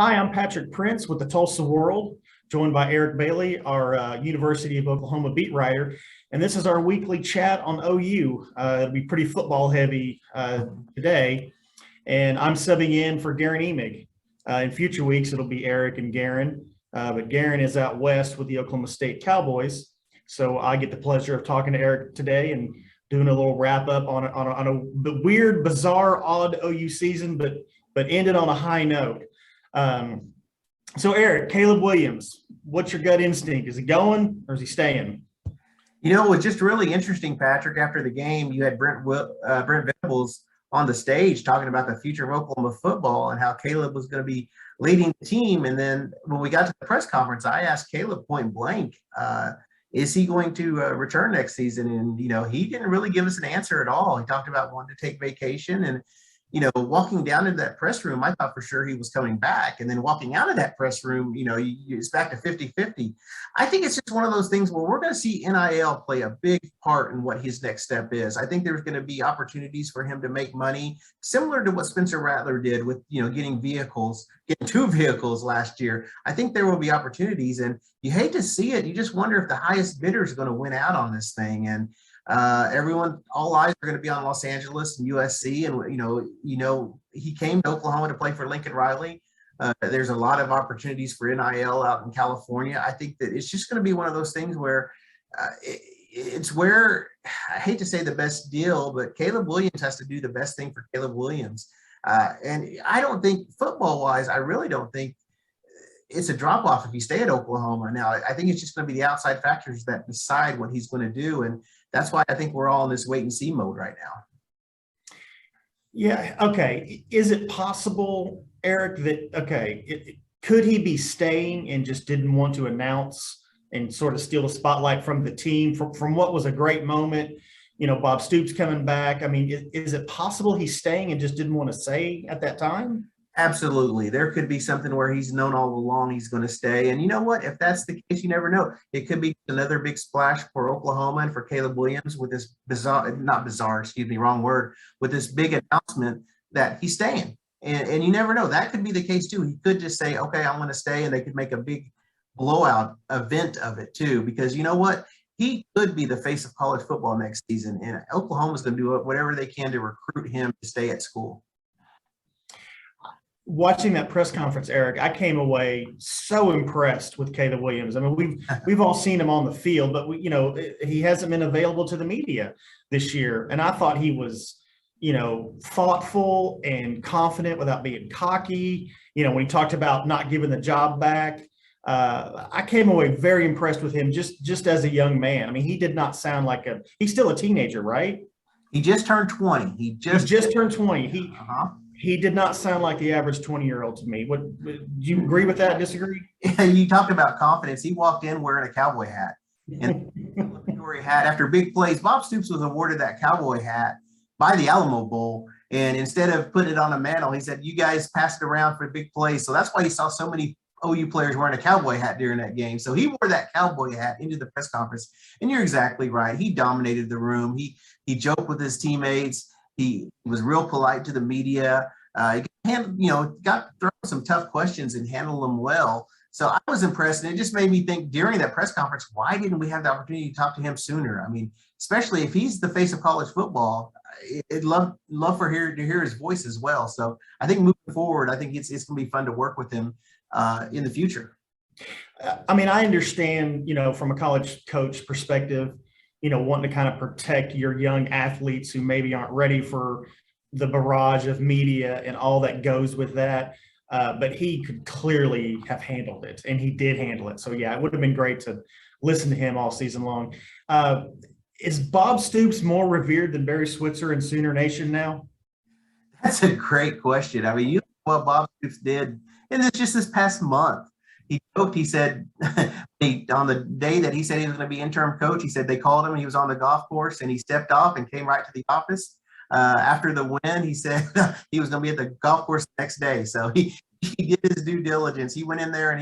Hi, I'm Patrick Prince with the Tulsa World, joined by Eric Bailey, our University of Oklahoma beat writer. And this is our weekly chat on OU. It'll be pretty football heavy today. And I'm subbing in for Garen Emig. In future weeks, it'll be Eric and Garen. But Garen is out west with the Oklahoma State Cowboys. So I get the pleasure of talking to Eric today and doing a little wrap up on a weird, bizarre, odd OU season, but ended on a high note. So Eric, Caleb Williams, what's your gut instinct? Is he going or is he staying? You know, it was just really interesting, Patrick. After the game, you had Brent Venables on the stage talking about the future of Oklahoma football and how Caleb was going to be leading the team. And then when we got to the press conference, I asked Caleb point blank, is he going to return next season? And, you know, he didn't really give us an answer at all. He talked about wanting to take vacation. And, you know, walking down into that press room, I thought for sure he was coming back. And then walking out of that press room, you know, it's back to 50-50. I think it's just one of those things where we're going to see NIL play a big part in what his next step is. I think there's going to be opportunities for him to make money, similar to what Spencer Rattler did with, you know, getting two vehicles last year. I think there will be opportunities, and you hate to see it. You just wonder if the highest bidder is going to win out on this thing. And all eyes are going to be on Los Angeles and USC. And, you know, he came to Oklahoma to play for Lincoln Riley. There's a lot of opportunities for NIL out in California. I think that it's just going to be one of those things where it's where, I hate to say the best deal, but Caleb Williams has to do the best thing for Caleb Williams. And I don't think football wise, I really don't think it's a drop off if you stay at Oklahoma. Now, I think it's just going to be the outside factors that decide what he's going to do. And that's why I think we're all in this wait and see mode right now. Yeah. Okay. Is it possible, Eric, that, could he be staying and just didn't want to announce and sort of steal the spotlight from the team from what was a great moment? You know, Bob Stoops coming back. I mean, is it possible he's staying and just didn't want to say at that time? Absolutely. There could be something where he's known all along he's going to stay. And you know what? If that's the case, you never know. It could be another big splash for Oklahoma and for Caleb Williams with this with this big announcement that he's staying. And you never know. That could be the case too. He could just say, okay, I'm going to stay, and they could make a big blowout event of it too. Because you know what? He could be the face of college football next season. And Oklahoma's going to do whatever they can to recruit him to stay at school. Watching that press conference, Eric, I came away so impressed with Caleb Williams. I mean, we've all seen him on the field, but he hasn't been available to the media this year. And I thought he was, thoughtful and confident without being cocky. You know, when he talked about not giving the job back, I came away very impressed with him just as a young man. I mean, he did not sound like he's still a teenager, right? He just turned 20. He just turned 20. He did not sound like the average 20-year-old to me. Do you agree with that? Disagree? You talked about confidence. He walked in wearing a cowboy hat. And hat after big plays. Bob Stoops was awarded that cowboy hat by the Alamo Bowl. And instead of putting it on a mantle, he said, you guys passed it around for big plays. So that's why you saw so many OU players wearing a cowboy hat during that game. So he wore that cowboy hat into the press conference. And you're exactly right. He dominated the room. He joked with his teammates. He was real polite to the media. Got thrown some tough questions and handled them well. So I was impressed, and it just made me think during that press conference, why didn't we have the opportunity to talk to him sooner? I mean, especially if he's the face of college football, I'd love to hear his voice as well. So I think moving forward, I think it's going to be fun to work with him in the future. I mean, I understand, from a college coach perspective, wanting to kind of protect your young athletes who maybe aren't ready for the barrage of media and all that goes with that. But he could clearly have handled it, and he did handle it. So, yeah, it would have been great to listen to him all season long. Is Bob Stoops more revered than Barry Switzer and Sooner Nation now? That's a great question. I mean, you know what Bob Stoops did, and it's just this past month. He joked, he said, on the day that he said he was going to be interim coach, he said they called him, he was on the golf course, and he stepped off and came right to the office. After the win, he said he was going to be at the golf course the next day. So he did his due diligence. He went in there and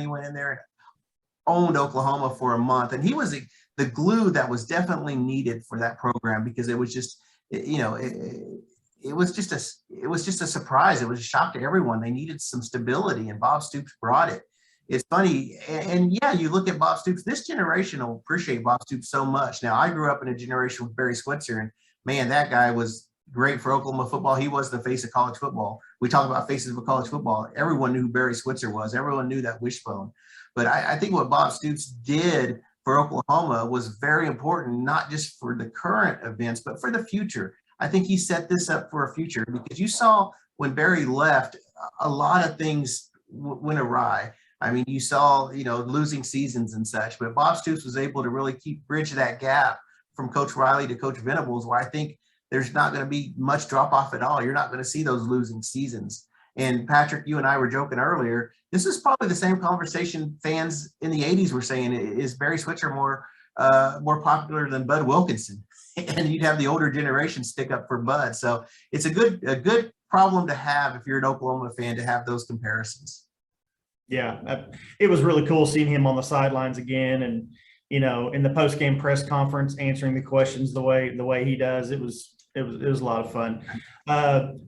owned Oklahoma for a month. And he was the glue that was definitely needed for that program, because it was just, it was just a surprise. It was a shock to everyone. They needed some stability, and Bob Stoops brought it. It's funny, and yeah, you look at Bob Stoops. This generation will appreciate Bob Stoops so much. Now, I grew up in a generation with Barry Switzer, and man, that guy was great for Oklahoma football. He was the face of college football. We talk about faces of college football. Everyone knew who Barry Switzer was. Everyone knew that wishbone. But I think what Bob Stoops did for Oklahoma was very important, not just for the current events, but for the future. I think he set this up for a future, because you saw when Barry left, a lot of things went awry. I mean, you saw, losing seasons and such, but Bob Stoops was able to really bridge that gap from Coach Riley to Coach Venables, where I think there's not going to be much drop off at all. You're not going to see those losing seasons. And Patrick, you and I were joking earlier, this is probably the same conversation fans in the 80s were saying, is Barry Switzer more popular than Bud Wilkinson? And you'd have the older generation stick up for Bud. So it's a good problem to have if you're an Oklahoma fan, to have those comparisons. Yeah, it was really cool seeing him on the sidelines again, and in the post-game press conference, answering the questions the way he does. It was a lot of fun.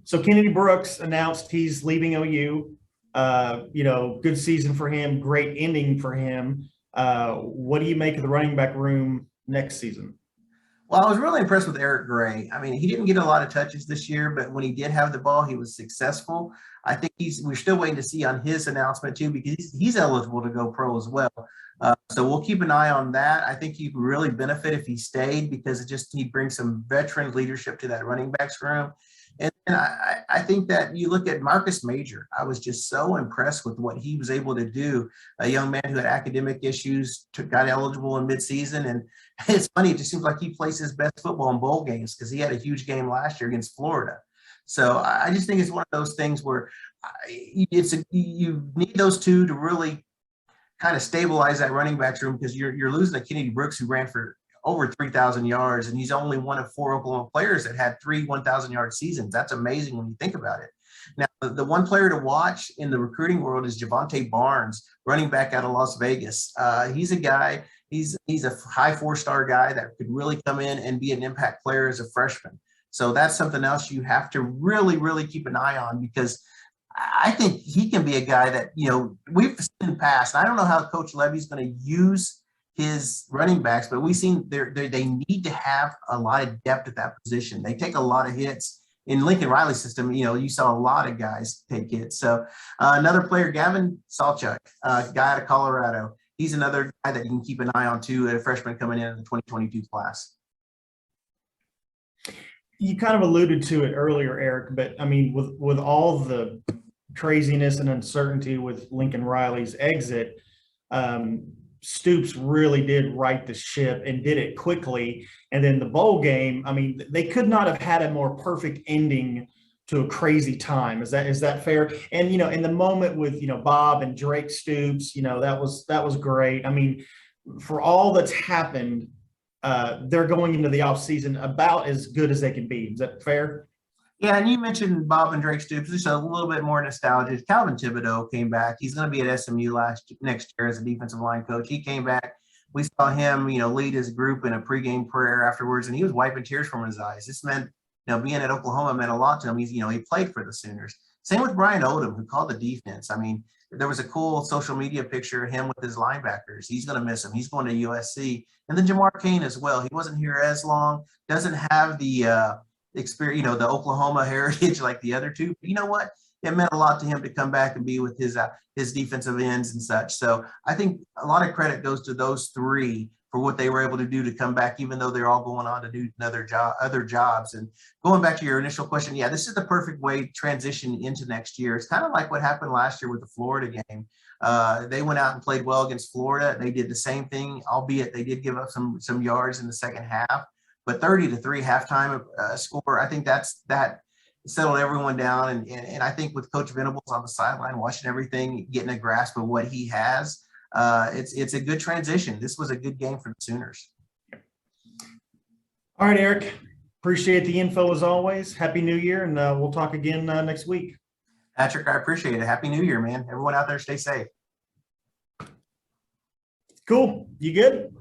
So Kennedy Brooks announced he's leaving OU. Good season for him, great ending for him. What do you make of the running back room next season? Well, I was really impressed with Eric Gray. I mean, he didn't get a lot of touches this year, but when he did have the ball, he was successful. I think we're still waiting to see on his announcement too, because he's eligible to go pro as well. So we'll keep an eye on that. I think he'd really benefit if he stayed, because he brings some veteran leadership to that running backs room. And I think that you look at Marcus Major. I was just so impressed with what he was able to do. A young man who had academic issues got eligible in midseason. And it's funny, it just seems like he plays his best football in bowl games, because he had a huge game last year against Florida. So I just think it's one of those things where you need those two to really kind of stabilize that running backs room, because you're losing a Kennedy Brooks who ran for over 3,000 yards, and he's only one of 4 Oklahoma players that had 3 1,000-yard seasons. That's amazing when you think about it. Now, the one player to watch in the recruiting world is Javonte Barnes, running back out of Las Vegas. He's a guy, he's a high 4-star guy that could really come in and be an impact player as a freshman. So that's something else you have to really, really keep an eye on, because I think he can be a guy that, we've seen in the past. I don't know how Coach Levy's going to use his running backs, but we've seen they need to have a lot of depth at that position. They take a lot of hits. In Lincoln Riley's system, you saw a lot of guys take hits. So another player, Gavin Salchuk, guy out of Colorado. He's another guy that you can keep an eye on too, a freshman coming in the 2022 class. You kind of alluded to it earlier, Eric, but I mean, with all the craziness and uncertainty with Lincoln Riley's exit, Stoops really did right the ship and did it quickly. And then the bowl game, I mean, they could not have had a more perfect ending to a crazy time. Is that fair? And, in the moment with, Bob and Drake Stoops, that was great. I mean, for all that's happened, they're going into the offseason about as good as they can be. Is that fair? Yeah, and you mentioned Bob and Drake Stoops. Just a little bit more nostalgia. Calvin Thibodeau came back. He's going to be at SMU next year as a defensive line coach. He came back. We saw him, lead his group in a pregame prayer afterwards, and he was wiping tears from his eyes. This meant, being at Oklahoma meant a lot to him. He played for the Sooners. Same with Brian Odom, who called the defense. I mean, there was a cool social media picture of him with his linebackers. He's going to miss him. He's going to USC. And then Jamar Cain as well. He wasn't here as long, doesn't have the experience, the Oklahoma heritage like the other two. But you know what? It meant a lot to him to come back and be with his defensive ends and such. So I think a lot of credit goes to those three for what they were able to do to come back, even though they're all going on to do other jobs. And going back to your initial question, yeah, this is the perfect way to transition into next year. It's kind of like what happened last year with the Florida game. They went out and played well against Florida. They did the same thing, albeit they did give up some yards in the second half. But 30-3 halftime score, I think that settled everyone down. And I think with Coach Venables on the sideline, watching everything, getting a grasp of what he has, it's a good transition. This was a good game for the Sooners. All right, Eric. Appreciate the info as always. Happy New Year, and we'll talk again next week. Patrick, I appreciate it. Happy New Year, man. Everyone out there, stay safe. Cool. You good?